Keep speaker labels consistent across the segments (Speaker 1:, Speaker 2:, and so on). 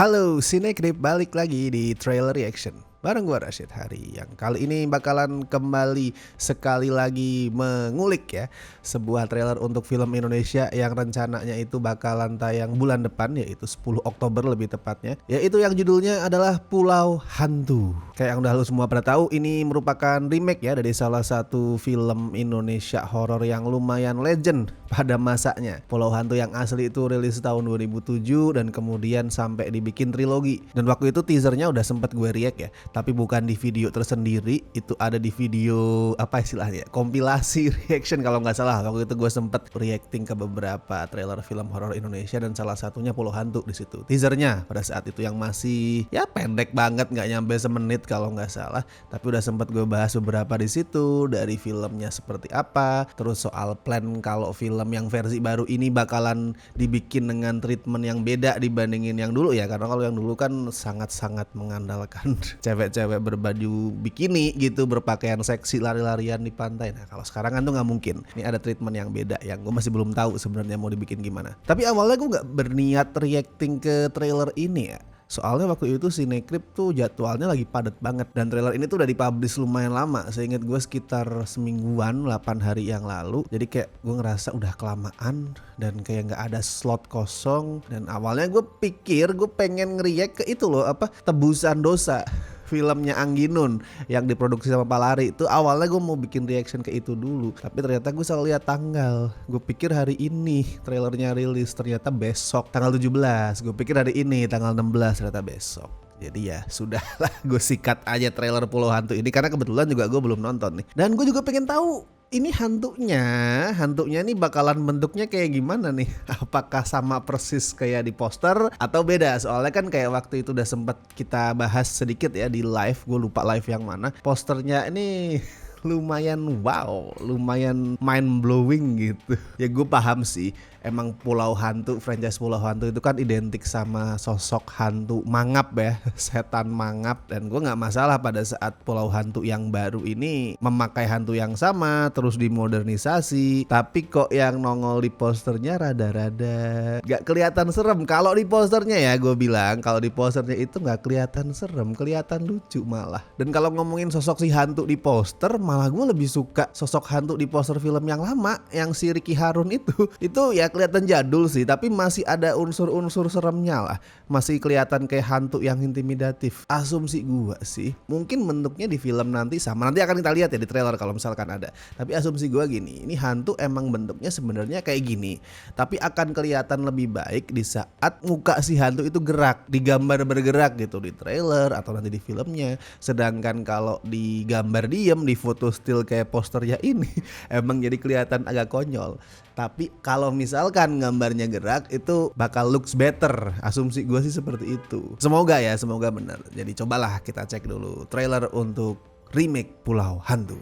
Speaker 1: Halo Cinecrip, balik lagi di Trailer Reaction bareng gua Rashid Hari, yang kali ini bakalan kembali sekali lagi mengulik ya sebuah trailer untuk film Indonesia yang rencananya itu bakalan tayang bulan depan, yaitu 10 Oktober lebih tepatnya, yaitu yang judulnya adalah Pulau Hantu. Kayak yang udah lu semua pada tahu, ini merupakan remake ya dari salah satu film Indonesia horor yang lumayan legend pada masanya. Pulau Hantu yang asli itu rilis tahun 2007 dan kemudian sampai dibikin trilogi. Dan waktu itu teasernya udah sempet gue react ya, tapi bukan di video tersendiri, itu ada di video apa istilahnya, kompilasi reaction kalau nggak salah. Waktu itu gue sempet reacting ke beberapa trailer film horor Indonesia dan salah satunya Pulau Hantu di situ. Teasernya pada saat itu yang masih ya pendek banget, nggak nyampe semenit kalau nggak salah, tapi udah sempet gue bahas beberapa di situ, dari filmnya seperti apa, terus soal plan kalau film yang versi baru ini bakalan dibikin dengan treatment yang beda dibandingin yang dulu ya, karena kalau yang dulu kan sangat-sangat mengandalkan cewek-cewek berbaju bikini gitu, berpakaian seksi lari-larian di pantai. Nah kalau sekarang kan tuh nggak mungkin. Ini ada treatment yang beda yang gue masih belum tahu sebenarnya mau dibikin gimana. Tapi awalnya gue nggak berniat reacting ke trailer ini ya. Soalnya waktu itu Cinecrip tuh jadwalnya lagi padat banget, dan trailer ini tuh udah dipublish lumayan lama. Seingat gue sekitar semingguan, 8 hari yang lalu. Jadi kayak gue ngerasa udah kelamaan dan kayak nggak ada slot kosong. Dan awalnya gue pikir gue pengen nge-react ke itu loh, apa, Tebusan Dosa, filmnya Angginun yang diproduksi sama Palari. Itu awalnya gue mau bikin reaction ke itu dulu, tapi ternyata gue salah lihat tanggal. Gue pikir hari ini trailernya rilis, ternyata besok tanggal 17. Gue pikir hari ini tanggal 16, ternyata besok. Jadi ya sudahlah, gue sikat aja trailer Pulau Hantu ini karena kebetulan juga gue belum nonton nih. Dan gue juga pengen tahu ini hantunya nih bakalan bentuknya kayak gimana nih? Apakah sama persis kayak di poster atau beda? Soalnya kan kayak waktu itu udah sempet kita bahas sedikit ya di live, gue lupa live yang mana. Posternya ini lumayan wow, lumayan mind blowing gitu. Ya gue paham sih, emang Pulau Hantu, franchise Pulau Hantu itu kan identik sama sosok hantu mangap ya, setan mangap. Dan gue nggak masalah pada saat Pulau Hantu yang baru ini memakai hantu yang sama terus dimodernisasi, tapi kok yang nongol di posternya rada-rada nggak kelihatan serem. Kalau di posternya ya, gue bilang kalau di posternya itu nggak kelihatan serem, kelihatan lucu malah. Dan kalau ngomongin sosok si hantu di poster, malah gue lebih suka sosok hantu di poster film yang lama yang si Ricky Harun itu ya kelihatan jadul sih, tapi masih ada unsur-unsur seremnya lah, masih kelihatan kayak hantu yang intimidatif. Asumsi gue sih mungkin bentuknya di film nanti sama, nanti akan kita lihat ya di trailer kalau misalkan ada. Tapi asumsi gue gini, ini hantu emang bentuknya sebenarnya kayak gini, tapi akan kelihatan lebih baik di saat muka si hantu itu gerak, digambar bergerak gitu di trailer atau nanti di filmnya. Sedangkan kalau digambar diem, di foto still kayak posternya ini emang jadi kelihatan agak konyol. Tapi kalau misalkan gambarnya gerak, itu bakal looks better. Asumsi gue sih seperti itu. Semoga ya, semoga benar. Jadi cobalah kita cek dulu trailer untuk remake Pulau Hantu.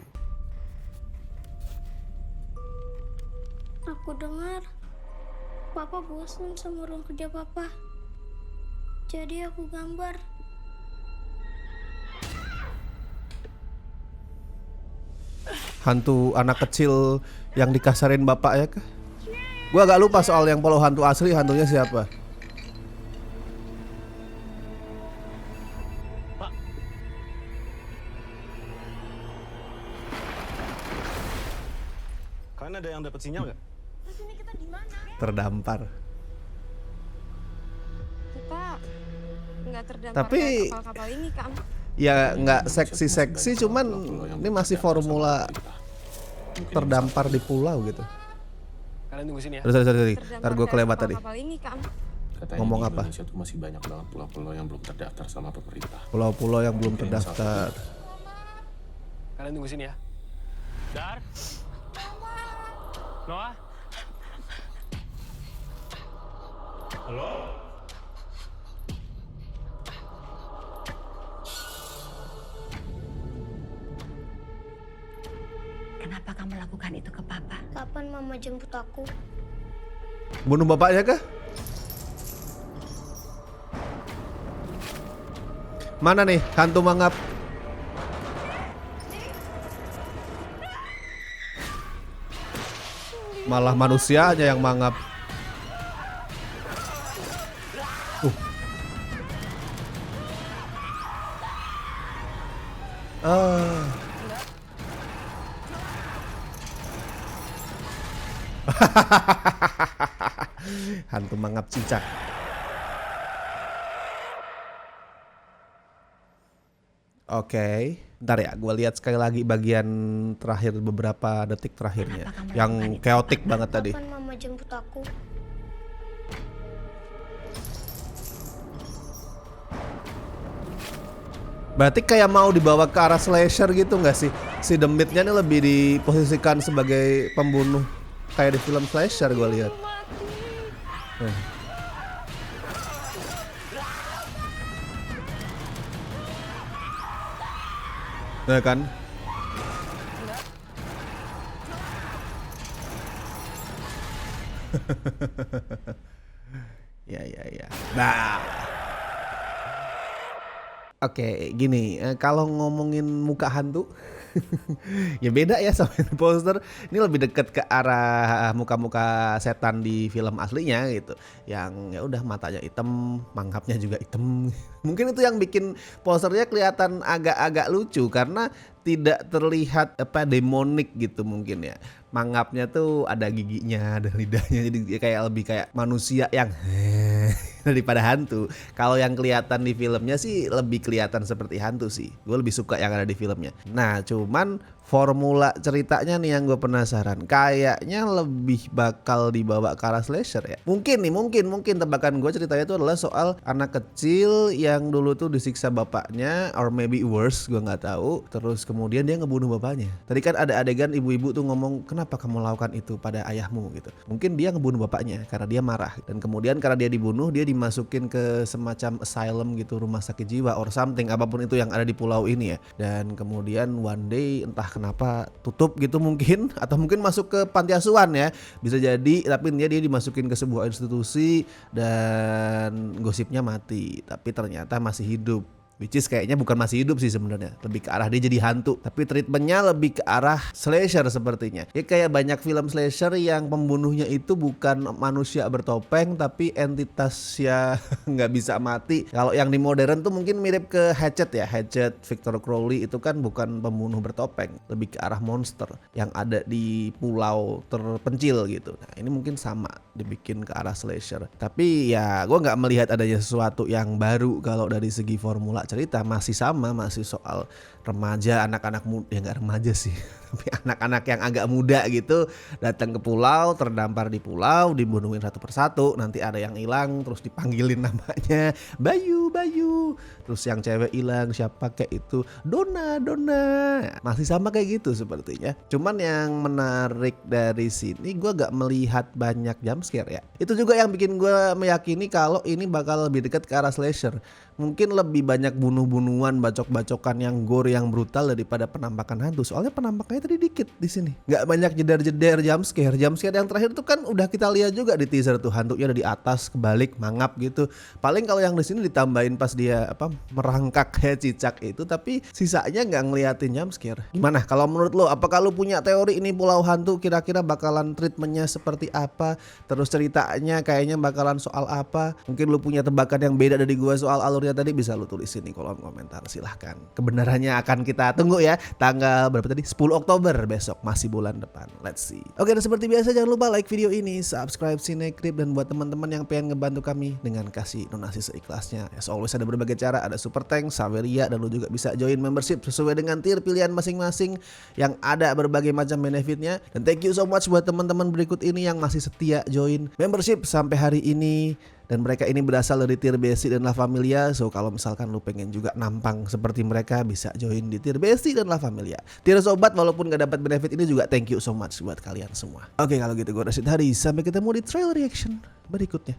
Speaker 2: Aku dengar Papa bosan sama ruang kerja Papa. Jadi aku gambar.
Speaker 1: Hantu anak kecil yang dikasarin bapak ya kah? Gua agak lupa soal yang Pulau Hantu asli, hantunya siapa.
Speaker 3: Pak. Kalian ada yang dapat sinyal nggak?
Speaker 2: Terus ini kita di mana?
Speaker 1: Terdampar.
Speaker 4: Kita nggak terdampar
Speaker 1: Tapi
Speaker 4: kayak kapal-kapal ini, Kang.
Speaker 1: ya nggak seksi-seksi, cuman ini masih formula terdampar di pulau gitu.
Speaker 3: Kalian tunggu sini ya.
Speaker 1: Sorry.
Speaker 4: Terdampar
Speaker 1: Ntar gue
Speaker 4: kayak
Speaker 1: kelewat tadi.
Speaker 4: kapal-kapal ini, Kang.
Speaker 5: Katanya
Speaker 1: Ngomong
Speaker 5: di
Speaker 1: apa?
Speaker 5: Indonesia tuh masih banyak banget pulau-pulau yang belum terdaftar sama pemerintah.
Speaker 1: Pulau-pulau yang belum terdaftar.
Speaker 3: Kalian tunggu sini ya. Dar. Noah. Halo.
Speaker 6: Kenapa kamu lakukan itu ke Papa?
Speaker 2: Kapan Mama jemput aku?
Speaker 1: Bunuh bapaknya kah? Mana nih hantu mangap? Malah manusianya yang mangap. Oh. Hantu mangap cicak. Oke, ntar ya, gue lihat sekali lagi bagian terakhir, beberapa detik terakhirnya, yang chaotic banget tadi.
Speaker 2: Kapan mama jemput aku?
Speaker 1: Berarti kayak mau dibawa ke arah slasher gitu nggak sih? Si Demitnya nih lebih diposisikan sebagai pembunuh kayak di film slasher gue lihat. Nah kan? Ya. Nah. Oke, gini, kalau ngomongin muka hantu, ya beda ya sama ini poster. Ini lebih dekat ke arah muka-muka setan di film aslinya gitu. Yang ya udah matanya hitam, mangapnya juga hitam. Mungkin itu yang bikin posternya kelihatan agak-agak lucu karena tidak terlihat demonik gitu mungkin ya. Mangapnya tuh ada giginya, ada lidahnya, jadi kayak lebih kayak manusia yang daripada hantu. Kalau yang kelihatan di filmnya sih lebih kelihatan seperti hantu sih. Gue lebih suka yang ada di filmnya. Nah, cuman formula ceritanya nih yang gue penasaran. Kayaknya lebih bakal dibawa ke arah slasher ya. Mungkin tebakan gue ceritanya itu adalah soal anak kecil yang dulu tuh disiksa bapaknya, or maybe worse, gue nggak tahu. Terus kemudian dia ngebunuh bapaknya. Tadi kan ada adegan ibu-ibu tuh ngomong, kenapa kamu lakukan itu pada ayahmu gitu. Mungkin dia ngebunuh bapaknya karena dia marah. Dan kemudian karena dia dibunuh, dia dimasukin ke semacam asylum gitu, rumah sakit jiwa or something, apapun itu yang ada di pulau ini ya. Dan kemudian one day entah kenapa tutup gitu mungkin, atau mungkin masuk ke panti asuhan ya, bisa jadi. Tapi dia dimasukin ke sebuah institusi dan gosipnya mati, tapi ternyata masih hidup. Which is kayaknya bukan masih hidup sih sebenarnya, lebih ke arah dia jadi hantu. Tapi treatmentnya lebih ke arah slasher sepertinya. Ya kayak banyak film slasher yang pembunuhnya itu bukan manusia bertopeng, tapi entitas ya nggak bisa mati. Kalau yang di modern tuh mungkin mirip ke Hatchet ya. Hatchet Victor Crowley itu kan bukan pembunuh bertopeng, lebih ke arah monster yang ada di pulau terpencil gitu. Nah ini mungkin sama, dibikin ke arah slasher. Tapi ya gue nggak melihat adanya sesuatu yang baru kalau dari segi formula cerita. Masih sama, masih soal remaja, anak-anak muda, ya nggak remaja sih, tapi anak-anak yang agak muda gitu datang ke pulau, terdampar di pulau, dibunuhin satu persatu. Nanti ada yang hilang, terus dipanggilin namanya Bayu, terus yang cewek hilang siapa kayak itu, Dona. Masih sama kayak gitu sepertinya. Cuman yang menarik dari sini, gue gak melihat banyak jump scare ya. Itu juga yang bikin gue meyakini kalau ini bakal lebih dekat ke arah slasher. Mungkin lebih banyak bunuh-bunuhan, bacok-bacokan yang gore, yang brutal daripada penampakan hantu. Soalnya penampakannya tadi dikit di sini. Nggak banyak jeder-jeder jump scare. Jump scare yang terakhir tuh kan udah kita lihat juga di teaser tuh, hantunya ada di atas, kebalik, mangap gitu. Paling kalau yang di sini ditambahin pas dia merangkak kayak cicak itu, tapi sisanya nggak ngeliatin jump scare. Gimana kalau menurut lo? Apakah lo punya teori ini pulau hantu kira-kira bakalan treatmentnya seperti apa? Terus ceritanya kayaknya bakalan soal apa? Mungkin lo punya tebakan yang beda dari gua soal alurnya tadi, bisa lo tulis di kolom komentar, silahkan. Kebenarannya akan kita tunggu ya, tanggal berapa tadi? 10 Oktober besok, masih bulan depan. Let's see. Oke, dan seperti biasa jangan lupa like video ini, subscribe Cinecrip, dan buat teman-teman yang pengen ngebantu kami dengan kasih donasi seikhlasnya. As always ada berbagai cara, ada super thanks, Saweria, dan lu juga bisa join membership sesuai dengan tier pilihan masing-masing yang ada berbagai macam benefitnya. Dan thank you so much buat teman-teman berikut ini yang masih setia join membership sampai hari ini. Dan mereka ini berasal dari tier basic dan La Familia. So kalau misalkan lu pengen juga nampang seperti mereka, bisa join di tier basic dan La Familia. Tier sobat walaupun gak dapat benefit ini juga thank you so much buat kalian semua. Oke, kalau gitu gue Rashid Hari, sampai ketemu di trailer reaction berikutnya.